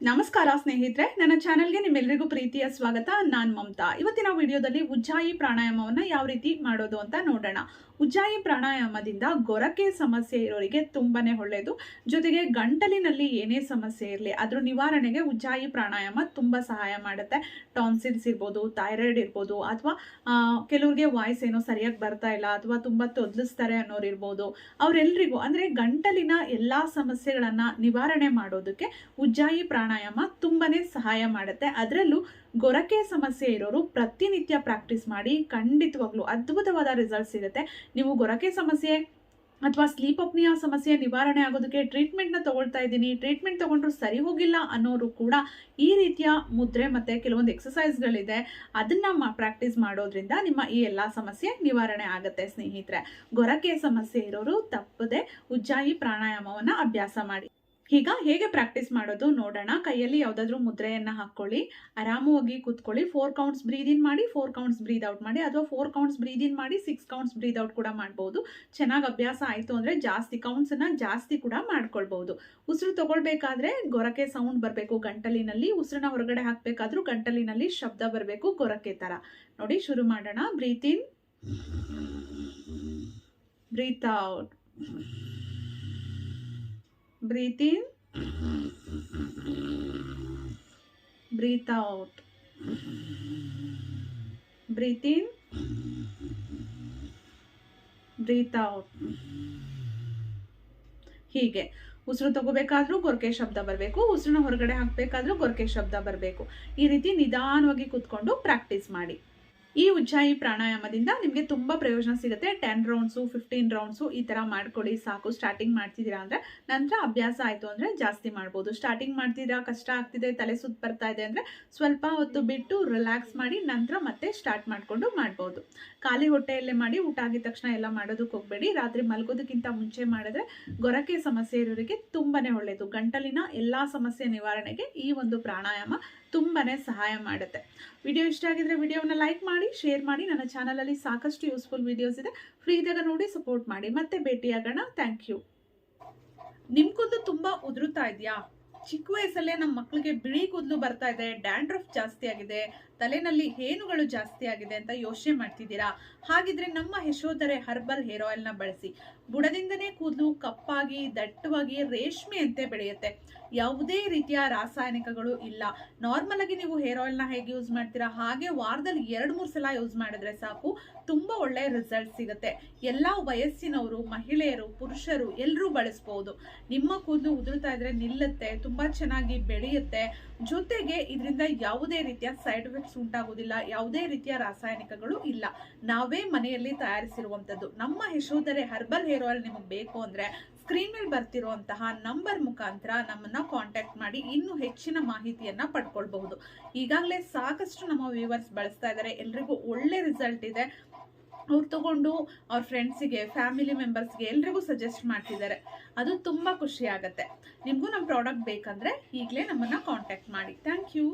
ನಮಸ್ಕಾರ ಸ್ನೇಹಿತರೆ, ನನ್ನ ಚಾನೆಲ್ಗೆ ನಿಮ್ಮೆಲ್ಲರಿಗೂ ಪ್ರೀತಿಯ ಸ್ವಾಗತ. ನಾನು ಮಮತಾ. ಇವತ್ತಿನ ವಿಡಿಯೋದಲ್ಲಿ ಉಜ್ಜಾಯಿ ಪ್ರಾಣಾಯಾಮವನ್ನು ಯಾವ ರೀತಿ ಮಾಡೋದು ಅಂತ ನೋಡೋಣ. ಉಜ್ಜಾಯಿ ಪ್ರಾಣಾಯಾಮದಿಂದ ಗೊರಕೆ ಸಮಸ್ಯೆ ಇರೋರಿಗೆ ತುಂಬಾನೇ ಒಳ್ಳೆಯದು. ಜೊತೆಗೆ ಗಂಟಲಿನಲ್ಲಿ ಏನೇ ಸಮಸ್ಯೆ ಇರಲಿ ಅದ್ರ ನಿವಾರಣೆಗೆ ಉಜ್ಜಾಯಿ ಪ್ರಾಣಾಯಾಮ ತುಂಬಾ ಸಹಾಯ ಮಾಡುತ್ತೆ. ಟಾನ್ಸಿಲ್ಸ್ ಇರ್ಬೋದು, ಥೈರಾಯ್ಡ್ ಇರ್ಬೋದು, ಅಥವಾ ಕೆಲವ್ರಿಗೆ ವಾಯ್ಸ್ ಏನೋ ಸರಿಯಾಗಿ ಬರ್ತಾ ಇಲ್ಲ ಅಥವಾ ತುಂಬಾ ತೊದಲಿಸ್ತಾರೆ ಅನ್ನೋರು ಇರ್ಬೋದು. ಅವರೆಲ್ಲರಿಗೂ ಅಂದ್ರೆ ಗಂಟಲಿನ ಎಲ್ಲಾ ಸಮಸ್ಯೆಗಳನ್ನ ನಿವಾರಣೆ ಮಾಡೋದಕ್ಕೆ ಉಜ್ಜಾಯಿ ಪ್ರಾಣಾಯಾಮ ತುಂಬಾನೇ ಸಹಾಯ ಮಾಡುತ್ತೆ. ಅದರಲ್ಲೂ ಗೊರಕೆ ಸಮಸ್ಯೆ ಇರೋರು ಪ್ರತಿನಿತ್ಯ ಪ್ರಾಕ್ಟೀಸ್ ಮಾಡಿ, ಖಂಡಿತವಾಗ್ಲೂ ಅದ್ಭುತವಾದ ರಿಸಲ್ಟ್ ಸಿಗುತ್ತೆ. ನೀವು ಗೊರಕೆ ಸಮಸ್ಯೆ ಅಥವಾ ಸ್ಲೀಪ್ ಅಪ್ನಿಯಾ ಸಮಸ್ಯೆ ನಿವಾರಣೆ ಆಗೋದಕ್ಕೆ ಟ್ರೀಟ್ಮೆಂಟ್ನ ತಗೊಳ್ತಾ ಇದ್ದೀನಿ, ಟ್ರೀಟ್ಮೆಂಟ್ ತಗೊಂಡ್ರು ಸರಿ ಹೋಗಿಲ್ಲ ಅನ್ನೋರು ಕೂಡ ಈ ರೀತಿಯ ಮುದ್ರೆ ಮತ್ತೆ ಕೆಲವೊಂದು ಎಕ್ಸಸೈಸ್ಗಳಿದೆ, ಅದನ್ನ ಪ್ರಾಕ್ಟೀಸ್ ಮಾಡೋದ್ರಿಂದ ನಿಮ್ಮ ಈ ಎಲ್ಲ ಸಮಸ್ಯೆ ನಿವಾರಣೆ ಆಗುತ್ತೆ. ಸ್ನೇಹಿತರೆ, ಗೊರಕೆ ಸಮಸ್ಯೆ ಇರೋರು ತಪ್ಪದೆ ಉಜ್ಜಾಯಿ ಪ್ರಾಣಾಯಾಮವನ್ನ ಅಭ್ಯಾಸ ಮಾಡಿ. ಈಗ ಹೇಗೆ ಪ್ರಾಕ್ಟೀಸ್ ಮಾಡೋದು ನೋಡೋಣ. ಕೈಯಲ್ಲಿ ಯಾವುದಾದ್ರೂ ಮುದ್ರೆಯನ್ನ ಹಾಕೊಳ್ಳಿ, ಆರಾಮವಾಗಿ ಕೂತ್ಕೊಳ್ಳಿ. 4 ಕೌಂಟ್ಸ್ ಬ್ರೀದ್ ಇನ್ ಮಾಡಿ, 4 ಕೌಂಟ್ಸ್ ಬ್ರೀದ್ ಔಟ್ ಮಾಡಿ, ಅಥವಾ 4 ಕೌಂಟ್ಸ್ ಬ್ರೀದ್ ಇನ್ ಮಾಡಿ 6 ಕೌಂಟ್ಸ್ ಬ್ರೀದ್ ಔಟ್ ಕೂಡ ಮಾಡ್ಬೋದು. ಚೆನ್ನಾಗಿ ಅಭ್ಯಾಸ ಆಯಿತು ಅಂದರೆ ಜಾಸ್ತಿ ಕೌಂಟ್ಸನ್ನು ಜಾಸ್ತಿ ಕೂಡ ಮಾಡ್ಕೊಳ್ಬಹುದು. ಉಸಿರು ತಗೊಳ್ಬೇಕಾದ್ರೆ ಗೊರಕೆ ಸೌಂಡ್ ಬರಬೇಕು ಗಂಟಲಿನಲ್ಲಿ, ಉಸಿರನ್ನ ಹೊರಗಡೆ ಹಾಕಬೇಕಾದ್ರೂ ಗಂಟಲಿನಲ್ಲಿ ಶಬ್ದ ಬರಬೇಕು ಗೊರಕೆ ಥರ. ನೋಡಿ, ಶುರು ಮಾಡೋಣ. Breathe in, breathe out, breathe in, breathe out, breathe in, breathe out. ಹೀಗೆ ಉಸಿರು ತಗೋಬೇಕಾದ್ರೂ ಗೊರಕೆ ಶಬ್ದ ಬರಬೇಕು, ಉಸಿರನ್ನ ಹೊರಗಡೆ ಹಾಕಬೇಕಾದ್ರೂ ಗೊರಕೆ ಶಬ್ದ ಬರಬೇಕು. ಈ ರೀತಿ ನಿಧಾನವಾಗಿ ಕೂತ್ಕೊಂಡು ಪ್ರಾಕ್ಟೀಸ್ ಮಾಡಿ. ಈ ಉಜ್ಜಾಯಿ ಪ್ರಾಣಾಯಾಮದಿಂದ ನಿಮಗೆ ತುಂಬ ಪ್ರಯೋಜನ ಸಿಗುತ್ತೆ. 10 ರೌಂಡ್ಸು 15 ರೌಂಡ್ಸು ಈ ಥರ ಮಾಡ್ಕೊಳ್ಳಿ ಸಾಕು. ಸ್ಟಾರ್ಟಿಂಗ್ ಮಾಡ್ತಿದ್ದೀರಾ ಅಂದರೆ, ನಂತರ ಅಭ್ಯಾಸ ಆಯಿತು ಅಂದರೆ ಜಾಸ್ತಿ ಮಾಡ್ಬೋದು. ಸ್ಟಾರ್ಟಿಂಗ್ ಮಾಡ್ತಿದ್ದೀರಾ, ಕಷ್ಟ ಆಗ್ತಿದೆ, ತಲೆ ಸುತ್ತ ಬರ್ತಾ ಇದೆ ಅಂದರೆ ಸ್ವಲ್ಪ ಹೊತ್ತು ಬಿಟ್ಟು ರಿಲ್ಯಾಕ್ಸ್ ಮಾಡಿ ನಂತರ ಮತ್ತೆ ಸ್ಟಾರ್ಟ್ ಮಾಡಿಕೊಂಡು ಮಾಡ್ಬೋದು. ಖಾಲಿ ಹೊಟ್ಟೆಯಲ್ಲೇ ಮಾಡಿ, ಊಟ ಆಗಿದ ತಕ್ಷಣ ಎಲ್ಲ ಮಾಡೋದಕ್ಕೆ ಹೋಗಬೇಡಿ. ರಾತ್ರಿ ಮಲಗೋದಕ್ಕಿಂತ ಮುಂಚೆ ಮಾಡಿದ್ರೆ ಗೊರಕೆ ಸಮಸ್ಯೆ ಇರೋರಿಗೆ ತುಂಬಾ ಒಳ್ಳೆಯದು. ಗಂಟಲಿನ ಎಲ್ಲ ಸಮಸ್ಯೆ ನಿವಾರಣೆಗೆ ಈ ಒಂದು ಪ್ರಾಣಾಯಾಮ ತುಂಬಾನೇ ಸಹಾಯ ಮಾಡುತ್ತೆ. ವಿಡಿಯೋ ಇಷ್ಟ ಆಗಿದ್ರೆ ವಿಡಿಯೋವನ್ನ ಲೈಕ್ ಮಾಡಿ, ಶೇರ್ ಮಾಡಿ. ನನ್ನ ಚಾನಲಲ್ಲಿ ಸಾಕಷ್ಟು ಯೂಸ್ಫುಲ್ ವಿಡಿಯೋಸ್ ಇದೆ, ಫ್ರೀ ಇದ್ದಾಗ ನೋಡಿ ಸಪೋರ್ಟ್ ಮಾಡಿ. ಮತ್ತೆ ಭೇಟಿಯಾಗೋಣ. Thank you. ನಿಮ್ ಕೂದಲು ತುಂಬಾ ಉದುರುತ್ತಾ ಇದೆಯಾ? ಚಿಕ್ಕ ವಯಸ್ಸಲ್ಲೇ ನಮ್ಮ ಮಕ್ಕಳಿಗೆ ಬಿಳಿ ಕೂದಲು ಬರ್ತಾ ಇದೆ, ಡ್ಯಾಂಡ್ರಫ್ ಜಾಸ್ತಿ ಆಗಿದೆ, ತಲೆನಲ್ಲಿ ಹೇನುಗಳು ಜಾಸ್ತಿ ಆಗಿದೆ ಅಂತ ಯೋಚನೆ ಮಾಡ್ತಿದ್ದೀರಾ? ಹಾಗಿದ್ರೆ ನಮ್ಮ ಯಶೋಧರೆ ಹರ್ಬಲ್ ಹೇರ್ ಆಯಿಲ್ ನ ಬಳಸಿ. ಬುಡದಿಂದನೇ ಕೂದಲು ಕಪ್ಪಾಗಿ ದಟ್ಟವಾಗಿ ರೇಷ್ಮೆಯಂತೆ ಬೆಳೆಯುತ್ತೆ. ಯಾವುದೇ ರೀತಿಯ ರಾಸಾಯನಿಕಗಳು ಇಲ್ಲ. ನಾರ್ಮಲ್ ಆಗಿ ನೀವು ಹೇರ್ ಆಯಿಲ್ ನ ಹೇಗೆ ಯೂಸ್ ಮಾಡ್ತೀರಾ ಹಾಗೆ ವಾರದಲ್ಲಿ 2-3 ಸಲ ಯೂಸ್ ಮಾಡಿದ್ರೆ ಸಾಕು, ತುಂಬಾ ಒಳ್ಳೆ ರಿಸಲ್ಟ್ ಸಿಗುತ್ತೆ. ಎಲ್ಲಾ ವಯಸ್ಸಿನವರು, ಮಹಿಳೆಯರು, ಪುರುಷರು ಎಲ್ಲರೂ ಬಳಸಬಹುದು. ನಿಮ್ಮ ಕೂದಲು ಉದುರುತ್ತಾ ಇದ್ರೆ ನಿಲ್ಲುತ್ತೆ, ತುಂಬಾ ಚೆನ್ನಾಗಿ ಬೆಳೆಯುತ್ತೆ. ಜೊತೆಗೆ ಇದರಿಂದ ಯಾವುದೇ ರೀತಿಯ ಸೈಡ್ ಎಫೆಕ್ಟ್ಸ್ ಉಂಟಾಗುವುದಿಲ್ಲ, ಯಾವುದೇ ರೀತಿಯ ರಾಸಾಯನಿಕಗಳು ಇಲ್ಲ. ನಾವೇ ಮನೆಯಲ್ಲಿ ತಯಾರಿಸಿರುವಂತದ್ದು. ನಮ್ಮ ಯಶೋಧರೆ ಹರ್ಬಲ್ ಹೇರ್ ಆಯಿಲ್ ನಿಮಗೆ ಬೇಕು ಅಂದ್ರೆ ಸ್ಕ್ರೀನ್ ಮೇಲೆ ಬರ್ತಿರುವಂತಹ ನಂಬರ್ ಮುಖಾಂತರ ನಮ್ಮನ್ನ ಕಾಂಟ್ಯಾಕ್ಟ್ ಮಾಡಿ ಇನ್ನೂ ಹೆಚ್ಚಿನ ಮಾಹಿತಿಯನ್ನ ಪಡ್ಕೊಳ್ಬಹುದು. ಈಗಾಗಲೇ ಸಾಕಷ್ಟು ನಮ್ಮ ವ್ಯೂವರ್ಸ್ ಬಳಸ್ತಾ ಇದ್ದಾರೆ, ಎಲ್ರಿಗೂ ಒಳ್ಳೆ ರಿಸಲ್ಟ್ ಇದೆ. ಅವ್ರು ತಗೊಂಡು ಅವ್ರ ಫ್ರೆಂಡ್ಸಿಗೆ, ಫ್ಯಾಮಿಲಿ ಮೆಂಬರ್ಸ್ಗೆ ಎಲ್ರಿಗೂ ಸಜೆಸ್ಟ್ ಮಾಡ್ತಿದ್ದಾರೆ. ಅದು ತುಂಬಾ ಖುಷಿ ಆಗುತ್ತೆ. ನಿಮಗೂ ನಮ್ಮ ಪ್ರಾಡಕ್ಟ್ ಬೇಕಂದ್ರೆ ಈಗಲೇ ನಮ್ಮನ್ನ ಕಾಂಟ್ಯಾಕ್ಟ್ ಮಾಡಿ. Thank you.